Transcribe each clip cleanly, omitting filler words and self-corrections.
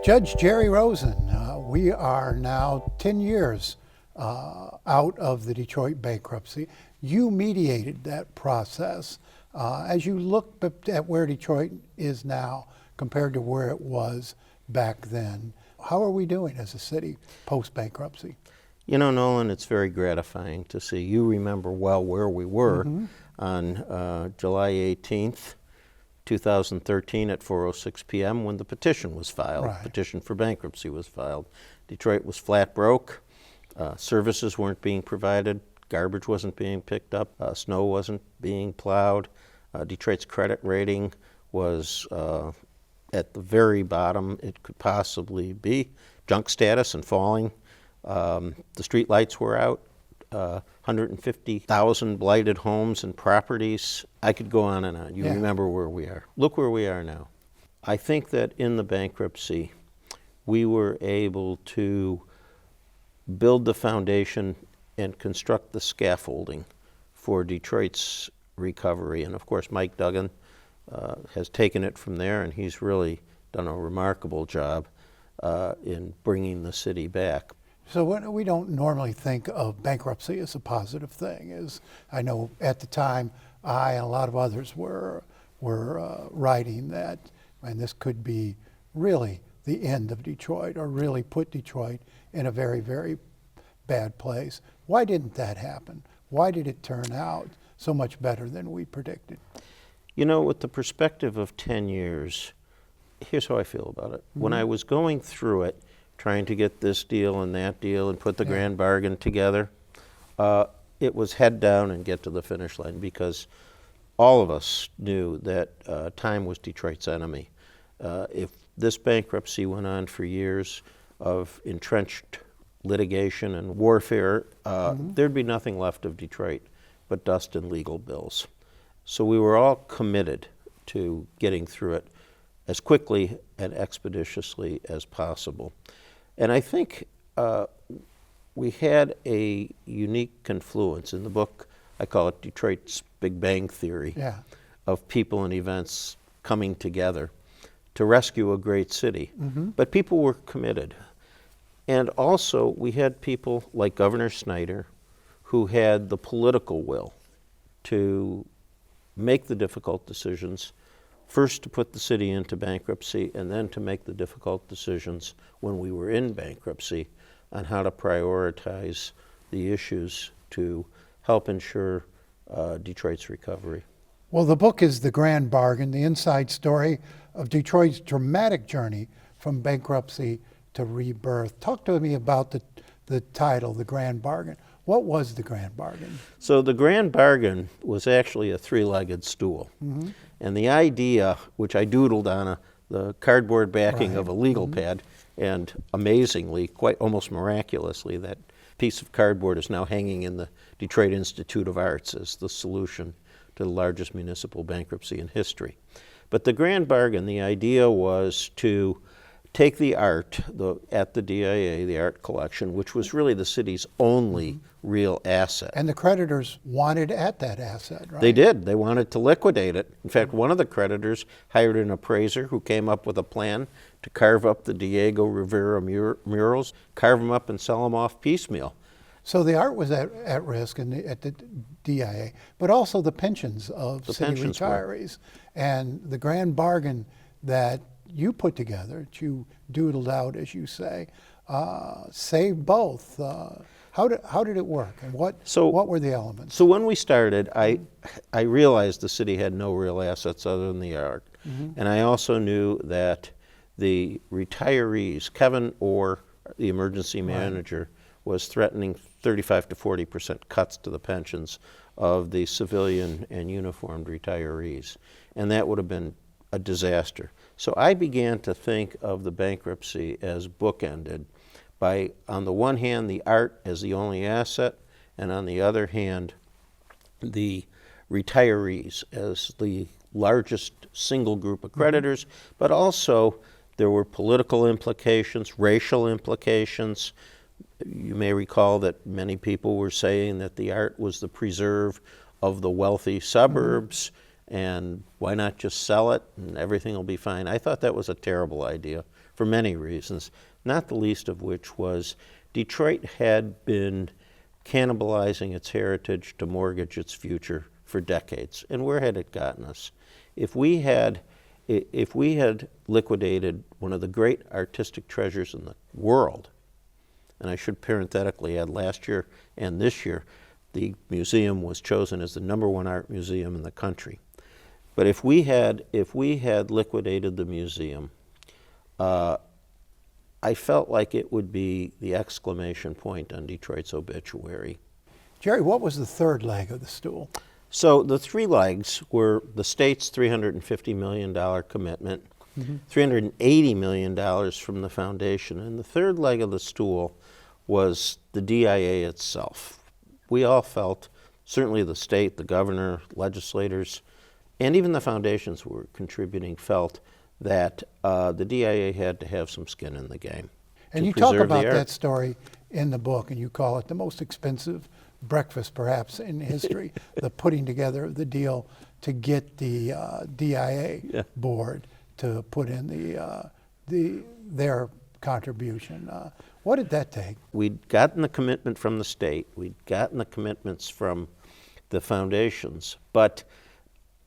Judge Jerry Rosen, we are now 10 years out of the Detroit bankruptcy. You mediated that process. As you look at where Detroit is now compared to where it was back then, how are we doing as a city post-bankruptcy? You know, Nolan, it's very gratifying to see. You remember well where we were on July 18th, 2013 at 4:06 p.m. when the petition was filed. Right. Petition for bankruptcy was filed. Detroit was flat broke. Services weren't being provided. Garbage wasn't being picked up. Snow wasn't being plowed. Detroit's credit rating was at the very bottom it could possibly be. Junk status and falling. The street lights were out. 150,000 blighted homes and properties. I could go on and on. You remember where we are. Look where we are now. I think that in the bankruptcy, we were able to build the foundation and construct the scaffolding for Detroit's recovery. And of course, Mike Duggan has taken it from there, and he's really done a remarkable job in bringing the city back. So we don't normally think of bankruptcy as a positive thing. As I know at the time, I and a lot of others were writing that, and this could be really the end of Detroit, or really put Detroit in a very, very bad place. Why didn't that happen? Why did it turn out so much better than we predicted? You know, with the perspective of 10 years, here's how I feel about it. When I was going through it, trying to get this deal and that deal and put the grand bargain together, it was head down and get to the finish line, because all of us knew that time was Detroit's enemy. If this bankruptcy went on for years of entrenched litigation and warfare, there'd be nothing left of Detroit but dust and legal bills. So we were all committed to getting through it as quickly and expeditiously as possible. And I think we had a unique confluence. In the book, I call it Detroit's Big Bang Theory, of people and events coming together to rescue a great city. But people were committed. And also, we had people like Governor Snyder, who had the political will to make the difficult decisions, first to put the city into bankruptcy, and then to make the difficult decisions when we were in bankruptcy on how to prioritize the issues to help ensure Detroit's recovery. Well, the book is The Grand Bargain, the inside story of Detroit's dramatic journey from bankruptcy to rebirth. Talk to me about the title, The Grand Bargain. What was the Grand Bargain? So the Grand Bargain was actually a three-legged stool. And the idea, which I doodled on the cardboard backing of a legal pad, and amazingly, quite almost miraculously, that piece of cardboard is now hanging in the Detroit Institute of Arts as the solution to the largest municipal bankruptcy in history. But the Grand Bargain, the idea was to take the art at the DIA, the art collection, which was really the city's only real asset. And the creditors wanted at that asset, right? They did. They wanted to liquidate it. In fact, one of the creditors hired an appraiser who came up with a plan to carve up the Diego Rivera murals, carve them up and sell them off piecemeal. So the art was at risk at the DIA, but also the pensions of city retirees. And the Grand Bargain that you put together, that you doodled out, as you say, saved both. How did it work, and what were the elements? So when we started, I realized the city had no real assets other than the art. And I also knew that the retirees, Kevin Orr, the emergency manager, was threatening 35 to 40% cuts to the pensions of the civilian and uniformed retirees. And that would have been a disaster. So I began to think of the bankruptcy as bookended by, on the one hand, the art as the only asset, and on the other hand, the retirees as the largest single group of creditors, but also there were political implications, racial implications. You may recall that many people were saying that the art was the preserve of the wealthy suburbs, and why not just sell it and everything will be fine. I thought that was a terrible idea for many reasons, not the least of which was Detroit had been cannibalizing its heritage to mortgage its future for decades. And where had it gotten us? If we had liquidated one of the great artistic treasures in the world, and I should parenthetically add last year and this year, the museum was chosen as the #1 art museum in the country. But if we had liquidated the museum, I felt like it would be the exclamation point on Detroit's obituary. Jerry, what was the third leg of the stool? So the three legs were the state's $350 million commitment, $380 million from the foundation, and the third leg of the stool was the DIA itself. We all felt, certainly the state, the governor, legislators, and even the foundations who were contributing felt that the DIA had to have some skin in the game. And you talk about that story in the book, and you call it the most expensive breakfast perhaps in history, the putting together of the deal to get the DIA board to put in their contribution. What did that take? We'd gotten the commitment from the state, we'd gotten the commitments from the foundations, but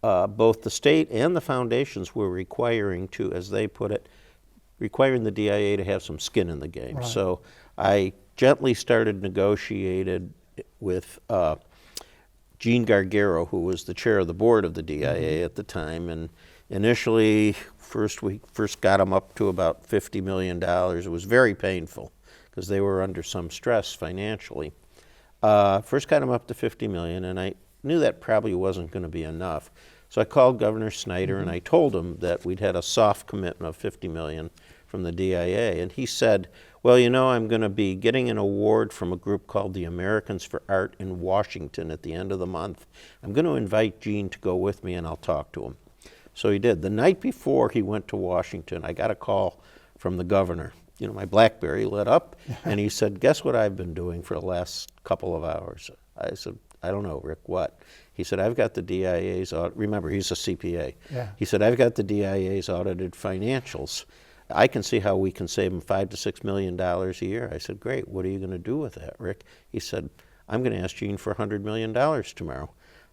both the state and the foundations were requiring to, as they put it, requiring the DIA to have some skin in the game. Right. So I gently started negotiated with Gene Gargaro, who was the chair of the board of the DIA at the time, and initially, we first got them up to about $50 million. It was very painful because they were under some stress financially. First got them up to $50 million, and I knew that probably wasn't going to be enough. So I called Governor Snyder and I told him that we'd had a soft commitment of $50 million from the DIA, and he said, well, you know, I'm going to be getting an award from a group called the Americans for Art in Washington at the end of the month. I'm going to invite Gene to go with me and I'll talk to him. So he did. The night before he went to Washington, I got a call from the governor. You know, my BlackBerry lit up and he said, guess what I've been doing for the last couple of hours? I said, I don't know, Rick, what? He said, I've got the DIA's audit. Remember, he's a CPA. Yeah. He said, I've got the DIA's audited financials. I can see how we can save them $5 to $6 million a year. I said, great. What are you going to do with that, Rick? He said, I'm going to ask Gene for $100 million tomorrow.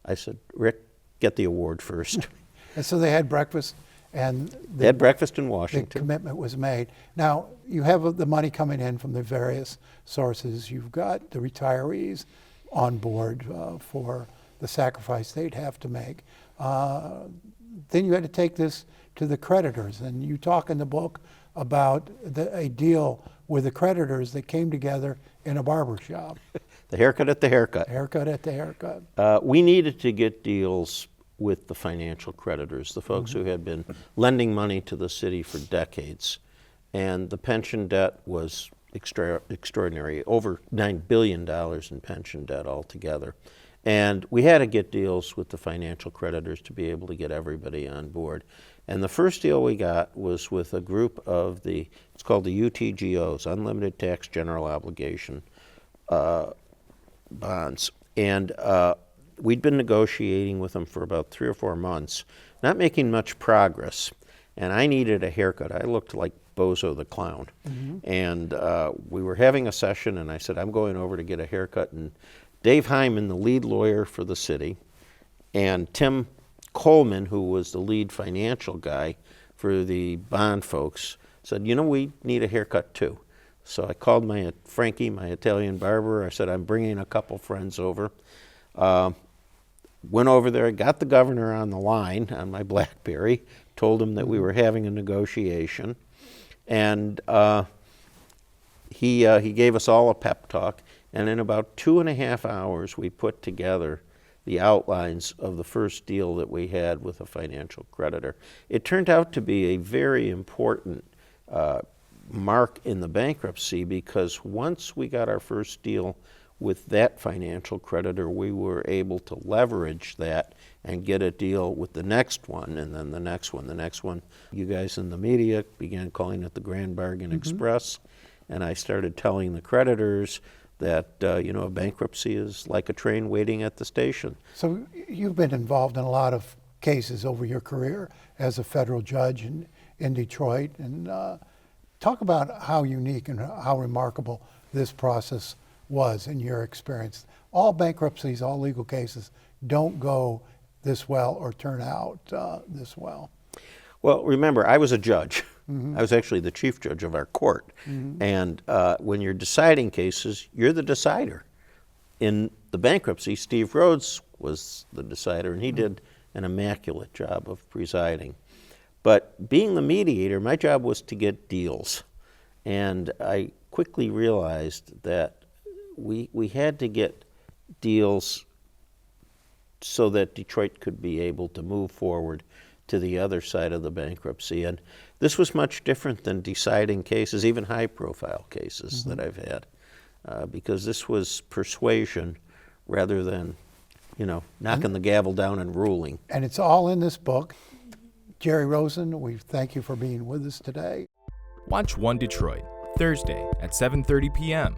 I said, Rick, get the award first. And so they had breakfast, and They had breakfast in the Washington. commitment was made. Now, you have the money coming in from the various sources. You've got the retirees on board for the sacrifice they'd have to make. Then you had to take this to the creditors, and you talk in the book about a deal with the creditors that came together in a barber shop. The haircut at the haircut. Haircut at the haircut. We needed to get deals with the financial creditors, the folks who had been lending money to the city for decades. And the pension debt was extraordinary, over $9 billion in pension debt altogether. And we had to get deals with the financial creditors to be able to get everybody on board. And the first deal we got was with a group of it's called the UTGOs, Unlimited Tax General Obligation bonds. And we'd been negotiating with them for about 3 or 4 months, not making much progress. And I needed a haircut. I looked like Bozo the Clown. And we were having a session, and I said, I'm going over to get a haircut. And Dave Hyman, the lead lawyer for the city, and Tim Coleman, who was the lead financial guy for the bond folks, said, you know, we need a haircut too. So I called Frankie, my Italian barber. I said, I'm bringing a couple friends over. Went over there, got the governor on the line on my BlackBerry, told him that we were having a negotiation, and he gave us all a pep talk. And in about 2.5 hours, we put together the outlines of the first deal that we had with a financial creditor. It turned out to be a very important mark in the bankruptcy, because once we got our first deal with that financial creditor, we were able to leverage that and get a deal with the next one, and then the next one, the next one. You guys in the media began calling it the Grand Bargain Express, and I started telling the creditors that, you know, bankruptcy is like a train waiting at the station. So you've been involved in a lot of cases over your career as a federal judge in Detroit, and Talk about how unique and how remarkable this process was in your experience. All bankruptcies, all legal cases don't go this well or turn out this well. Well, remember, I was a judge. I was actually the chief judge of our court. And when you're deciding cases, you're the decider. In the bankruptcy, Steve Rhodes was the decider, and he did an immaculate job of presiding. But being the mediator, my job was to get deals. And I quickly realized that we had to get deals so that Detroit could be able to move forward to the other side of the bankruptcy. And this was much different than deciding cases, even high-profile cases that I've had, because this was persuasion rather than, knocking the gavel down and ruling. And it's all in this book. Jerry Rosen, we thank you for being with us today. Watch One Detroit, Thursday at 7:30 p.m.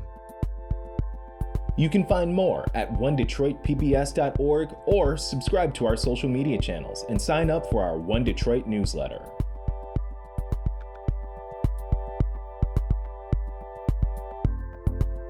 You can find more at onedetroitpbs.org or subscribe to our social media channels and sign up for our One Detroit newsletter.